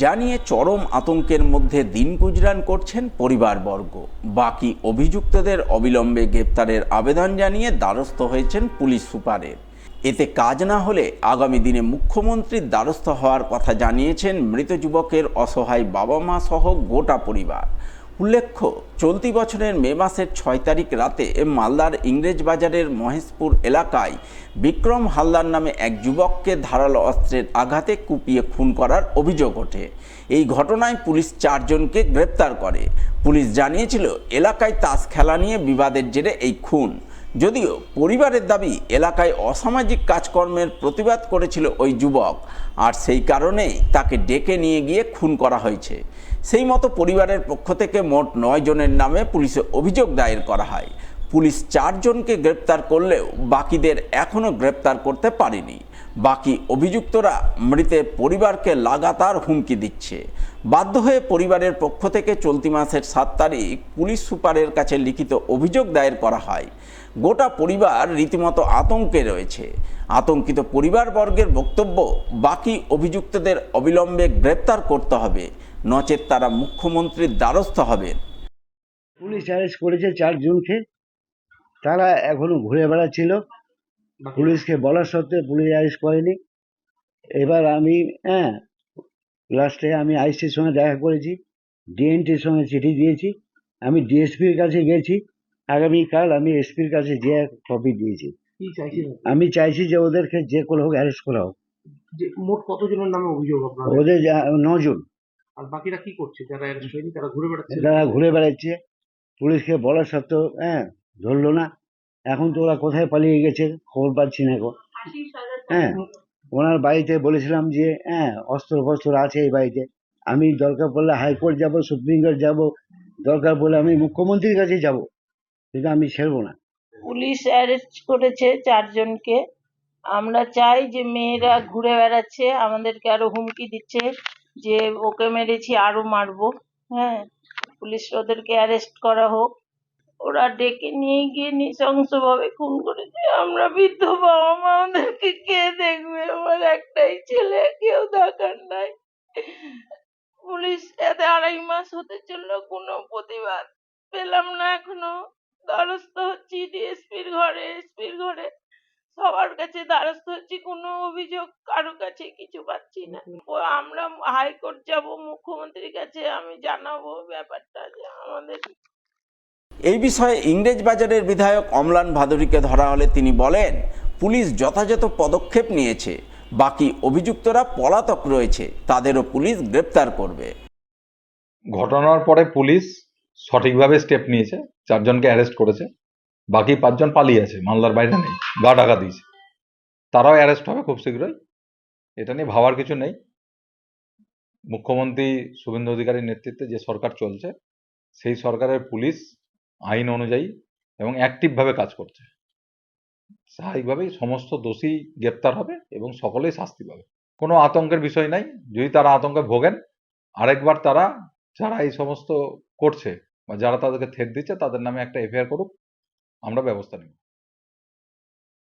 জানিয়ে চরম আতঙ্কের মধ্যে দিন গুজরান করছেন পরিবারবর্গ। বাকি অভিযুক্তদের অবিলম্বে গ্রেপ্তারের আবেদন জানিয়ে দ্বারস্থ হয়েছেন পুলিশ সুপারের। এতে কাজ না হলে আগামী দিনে মুখ্যমন্ত্রীর দ্বারস্থ হওয়ার কথা জানিয়েছেন মৃত যুবকের অসহায় বাবা মা সহ গোটা পরিবার। উল্লেখ্য, চলতি বছরের মে মাসের 6 তারিখ রাতে মালদার ইংরেজবাজারের মহেশপুর এলাকায় বিক্রম হালদার নামে এক যুবককে ধারালো অস্ত্রের আঘাতে কুপিয়ে খুন করার অভিযোগ ওঠে। এই ঘটনায় পুলিশ 4 জনকে গ্রেপ্তার করে। পুলিশ জানিয়েছিল এলাকায় তাস খেলা নিয়ে বিবাদের জেরে এই খুন। যদিও পরিবারের দাবি এলাকায় অসামাজিক কাজকর্মের প্রতিবাদ করেছিল ওই যুবক, আর সেই কারণেই তাকে ডেকে নিয়ে গিয়ে খুন করা হয়েছে। সেই মতো পরিবারের পক্ষ থেকে মোট 9 জনের নামে পুলিশে অভিযোগ দায়ের করা হয়। পুলিশ 4 জনকে গ্রেপ্তার করলেও বাকিদের এখনও গ্রেপ্তার করতে পারেনি। বাকি অভিযুক্তরা মৃতের পরিবারকে লাগাতার হুমকি দিচ্ছে। বাধ্য হয়ে পরিবারের পক্ষ থেকে চলতি মাসের 7 তারিখ পুলিশ সুপারের কাছে লিখিত অভিযোগ দায়ের করা হয়। গোটা পরিবার রীতিমতো আতঙ্কে রয়েছে। আতঙ্কিত পরিবারবর্গের বক্তব্য, বাকি অভিযুক্তদের অবিলম্বে গ্রেপ্তার করতে হবে, নচেত তারা মুখ্যমন্ত্রীর দ্বারস্থ হবেন। পুলিশ অ্যারেস্ট করেছে 4 জনকে। তারা এখনো ঘুরে বেড়াচ্ছিল। পুলিশকে বলা সত্ত্বেও পুলিশ অ্যারেস্ট করেনি। এবার আমি লাস্টে আমি আইসির সঙ্গে দেখা করেছি, ডিএনটির সঙ্গে চিঠি দিয়েছি, আমি ডিএসপির কাছে গেছি। আগামীকাল আমি এসপির কাছে যে কপি দিয়েছি। আমি চাইছি যে ওদেরকে যে করে হোক অ্যারেস্ট করা হোক। মোট কতজনের নামে অভিযোগ আপনাদের? ওদের 9 জন। আর বাকিরা কি করছে? যারা অ্যারেস্ট হয়নি তারা ঘুরে বেড়াচ্ছে? তারা ঘুরে বেড়াচ্ছে। পুলিশকে বলা সত্ত্বেও ধরলো না। এখন তো ওরা কোথায় পালিয়ে গেছে খবর পাচ্ছি না এখন। ওনার বাড়িতে বলেছিলাম যে অস্ত্র ফস্ত্র আছে এই বাড়িতে। আমি দরকার পড়লে হাইকোর্ট যাব, সুপ্রিম কোর্ট যাব, দরকার পড়লে আমি মুখ্যমন্ত্রীর কাছে যাব, কিন্তু আমি ছেড়বো না। পুলিশ অ্যারেস্ট করেছে 4 জনকে। আমরা চাই যে মেয়েরা ঘুরে বেড়াচ্ছে, আমাদেরকে আরো হুমকি দিচ্ছে যে ওকে মেরেছি আরো মারবো। পুলিশ ওদেরকে অ্যারেস্ট করা হোক। ওরা ডেকে নিয়ে গিয়ে নৃশংসভাবে খুন করেছে। আমরা বৃদ্ধ বাবা মা, আমাদেরকে কে দেখবে? আমার একটাই ছেলে, কেউ দেখার নাই। পুলিশ এতে 2.5 মাস হতে চললো, কোনো প্রতিবাদ পেলাম না এখনো। দ্বারস্থ হচ্ছি ডিএসপির ঘরে, এসপির ঘরে, সবার কাছে দ্বারস্থ হচ্ছি, কোনো অভিযোগ কারো কাছে কিছু পাচ্ছি না। আমরা হাইকোর্ট যাব, মুখ্যমন্ত্রীর কাছে আমি জানাবো ব্যাপারটা যে আমাদের। এই বিষয়ে ইংরেজবাজারের বিধায়ক অম্লান ভাদুড়ীকে ধরা হলে তিনি বলেন, পুলিশ যথাযথ পদক্ষেপ নিয়েছে, বাকি অভিযুক্তরা পলাতক রয়েছে, তাদেরও পুলিশ গ্রেপ্তার করবে। ঘটনার পরে পুলিশ সঠিকভাবে স্টেপ নিয়েছে, 4 জনকে অ্যারেস্ট করেছে। বাকি 5 জন পালিয়ে আছে, মালদার বাইরে নেই, গা ঢাকা দিয়েছে। তারাও অ্যারেস্ট হবে খুব শীঘ্রই, এটা নিয়ে ভাবার কিছু নেই। মুখ্যমন্ত্রী শুভেন্দু অধিকারীর নেতৃত্বে যে সরকার চলছে, সেই সরকারের পুলিশ আইন অনুযায়ী এবং অ্যাক্টিভভাবে কাজ করছে। স্বাভাবিকভাবেই সমস্ত দোষী গ্রেপ্তার হবে এবং সকলেই শাস্তি পাবে। কোনো আতঙ্কের বিষয় নাই। যদি তারা আতঙ্কে ভোগেন, আরেকবার তারা যারা এই সমস্ত করছে বা যারা তাদেরকে থ্রেট দিচ্ছে তাদের নামে একটা এফআইআর করুক, আমরা ব্যবস্থা নেব।